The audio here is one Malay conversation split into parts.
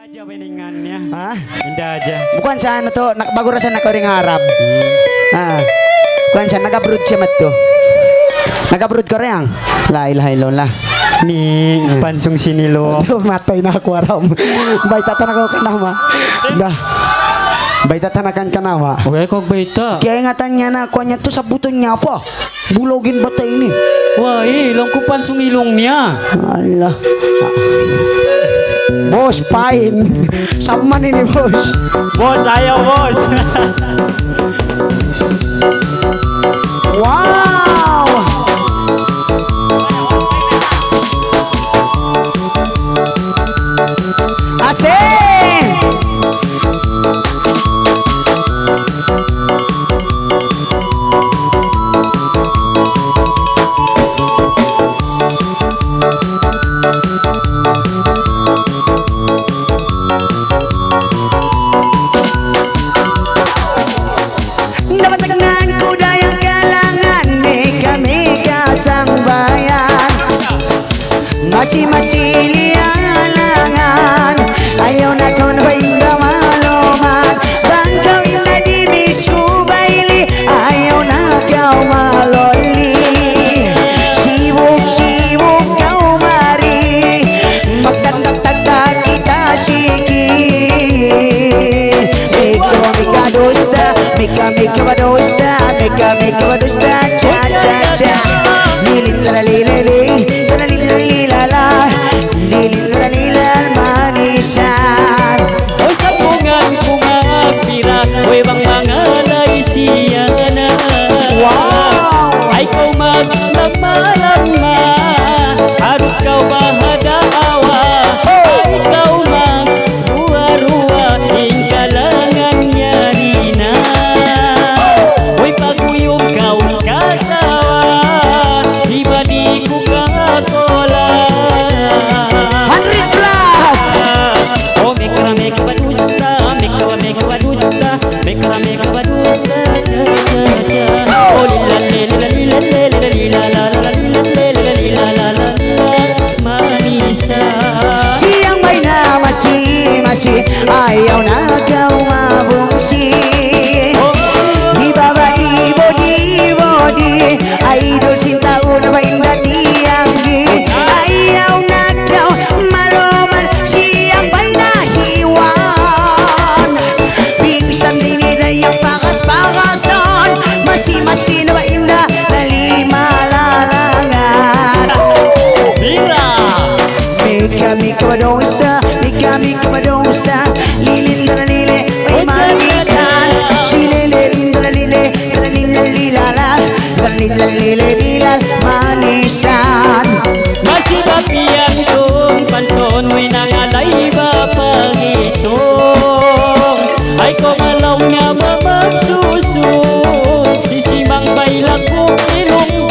aja weningannya. Hah? Indah aja. Bukan sa ano to, bago rasa nakaring Arab. Ah. Bukan sa nagabrod siya mat to. Nagabrod ka rin. La ilaha illallah. Ni pansung sinilo. Tuh matay na ako aram. Bay tatanakan ka nama. Dah. Bay tatanakan ka nama. Oke kok beta. Kaya ingatannya na kuanya tuh sabutannya apa? Bulogin bata ini. Wah, ilong ko pansung ilongnya. Allah. Bos pain. Sama ini bos. Bos, ayo bos. Wow. Asik. Dapat tenang kuda yang kalangan mega sang bayan masih lialangan ayo na kau na indah maluman bang kau indah di bisku baili ayo na kau maloli sibuk kau mari magtagtag kita sige Mika badosta cha cha cha lilin la lilal manisan Oy sabungan ko magpira, oy bang mga naisiyana. Wow. Ay ko maglamalama, harap kau bahadawa. Ay kau magruwa-ruwa, ingkalangan niya nina. Oy paguyog kau katawa, iba di ko katola. 100 plus Oh mekara meka badusta, meka badusta, mekara meka badusta, ja ja ja. Oh lila lila lila lila lila la la lila lila lila la la manisa. siang may na masih ayaw na kau mabungsi Ibabai body idol sinta una ba inda tianggi ayaw na kau maluman siang bay na hiwan pingsan dinida yang pakas-pakasan masih na ba inda nalima lalangan Mira. Mika badosta lilin dala lile ay manisan si lilin dala lile lilal manisan Masih bapiang tung panton mo'y nangalay ba pangitong Ay ko malaw nga mamagsusong Isimang bailak kong ilong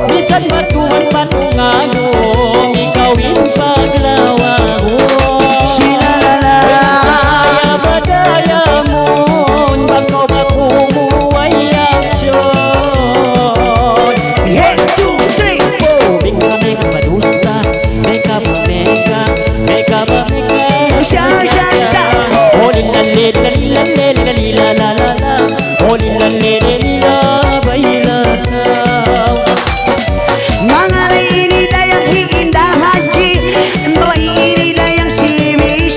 Bisan matuman patunganong Ikawin paglawahong sinalala Saya badaya mon Bakaw ba kumuway aksyon hey 2 3 4 Meka badusta, meka ba meka sha Oh lila lila lila lila lila la la la Oh lila lila lila baila mga laini dayang hiinda haji bawa ini dayang simi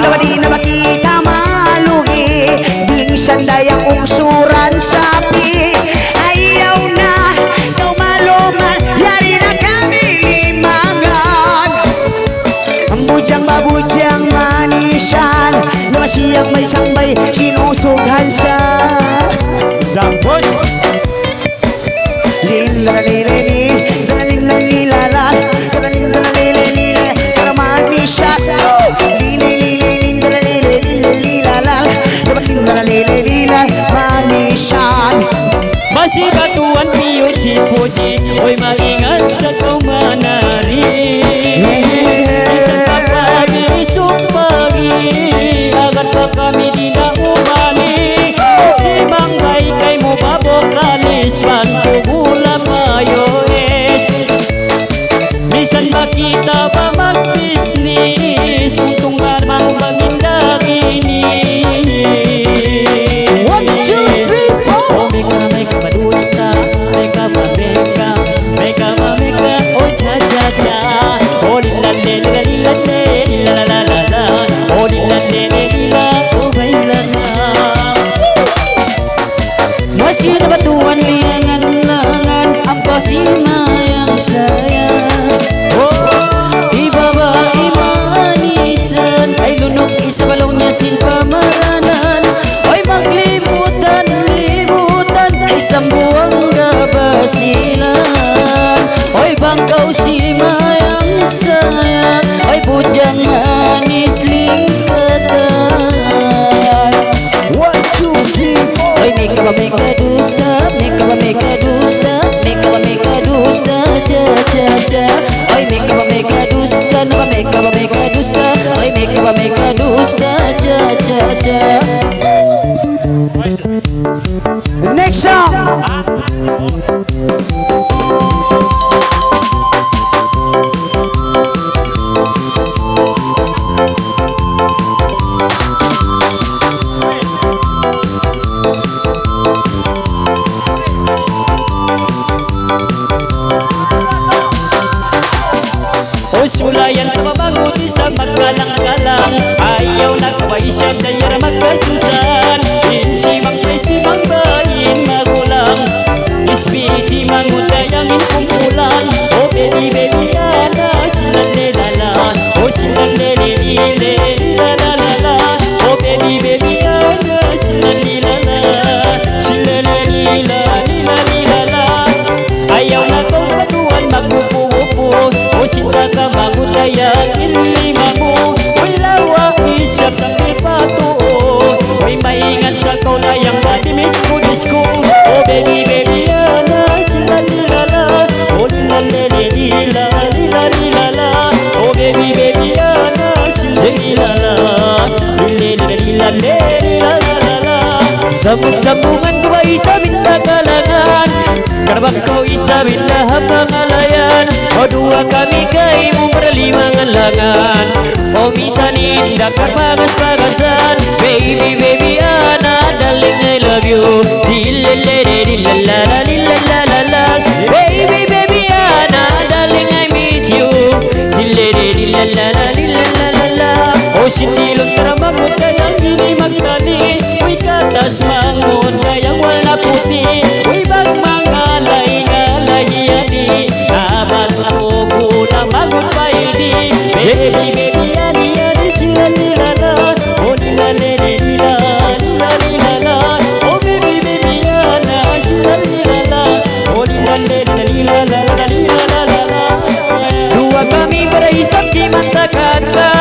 dawa di na makita maluhi bingsan dayang ungsuran sapi ayaw na kau maluman yari na kami limangan ang babujang manisan na masiyang may sambay sinusughan sa Dang bos Masih batuan puji-puji Oy maingat sa kau manari Isang pagi, isang pagi Agat pa kami di na umali Si Mang Bay kay mo babokalis Wanto gula payo Oy may kadusta cha cha cha. Next song. O sulayan mabanguti sa magkalang-kalang. Ayaw na kaway siya dayar magkasusan. Insimang presimang bayin magulang. Ispiti mangutayangin kumpulan. O baby baby ana silang lelala. O silang lelelile lilalalala. O baby baby ana silang lilala. Silang lelila lilalilala. Ayaw na kong paduan magpupupo. O sinta ka magutayangin lima mo. Uy lawa isap sa pilpato. Uy maingat sa kaunayang madimisco-disco. O baby baby ana sila lilala. O lilalelila lilalilala. O baby baby ana sila lilala. Lilalilala lilalala. Sabung-sabungan ko ay sa bintagalangan. Karbang kau isa billah pangalayan. O dua kami kay mo berlimangan langan. O minsan indah pagas-pagasan. Baby baby ana darling I love you. Sillalala lilalala. Baby baby ana darling I miss you. Sillalala lilalala. O sinilong taramangon kayang hindi magtani. Uy katas mangon kayang warna puti. Uy bagmangalay ngalayani. Nabat tugo na magun paildi. Baby baby ani ani sila lilala. O lilalelila lilalilala. O baby baby ana sila lilala. O lilalelila lilalala. Dua kami berahisap di mata kata.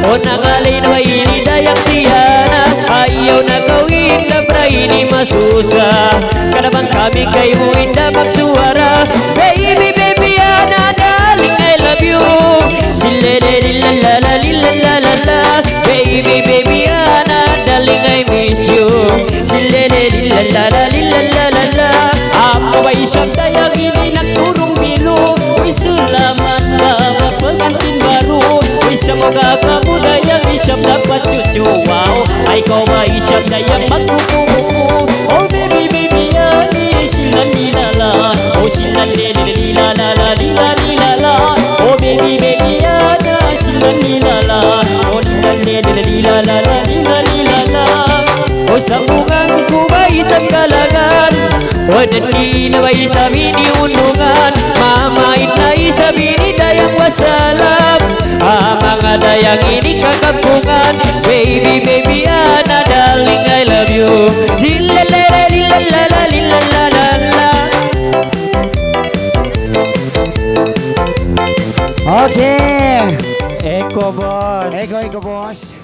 O nangalay na maili dayang siyana. Ayaw na kawin na ini masusa. Kadabang kami kay mo indah magsuara. Baby baby ana darling I love you. Sillalala lilalala. Baby baby ana darling I miss you. Sillalala lilalala. Ako ba isang dayang ini nagturong bilo. Uy salamat na mapagantin baru. Uy semoga kamu dayang isang dapat cucu. Wow ay kau ba isang dayang magkukuku. Oh baby baby ani silan lilala. Oh silan lilala lilalala. Oh baby baby ana silan lilala. Oh lilala lilalala. Oh sambungan ku ba isang kalangan. Oh dandi na ba isa mini undungan. Mama ina isa mini dayang wasalam. Mga dayang ini kakampungan. Baby baby ana darling I love you. Lilalala lilalala lilalala. Okay. Eko boss. Ego boss.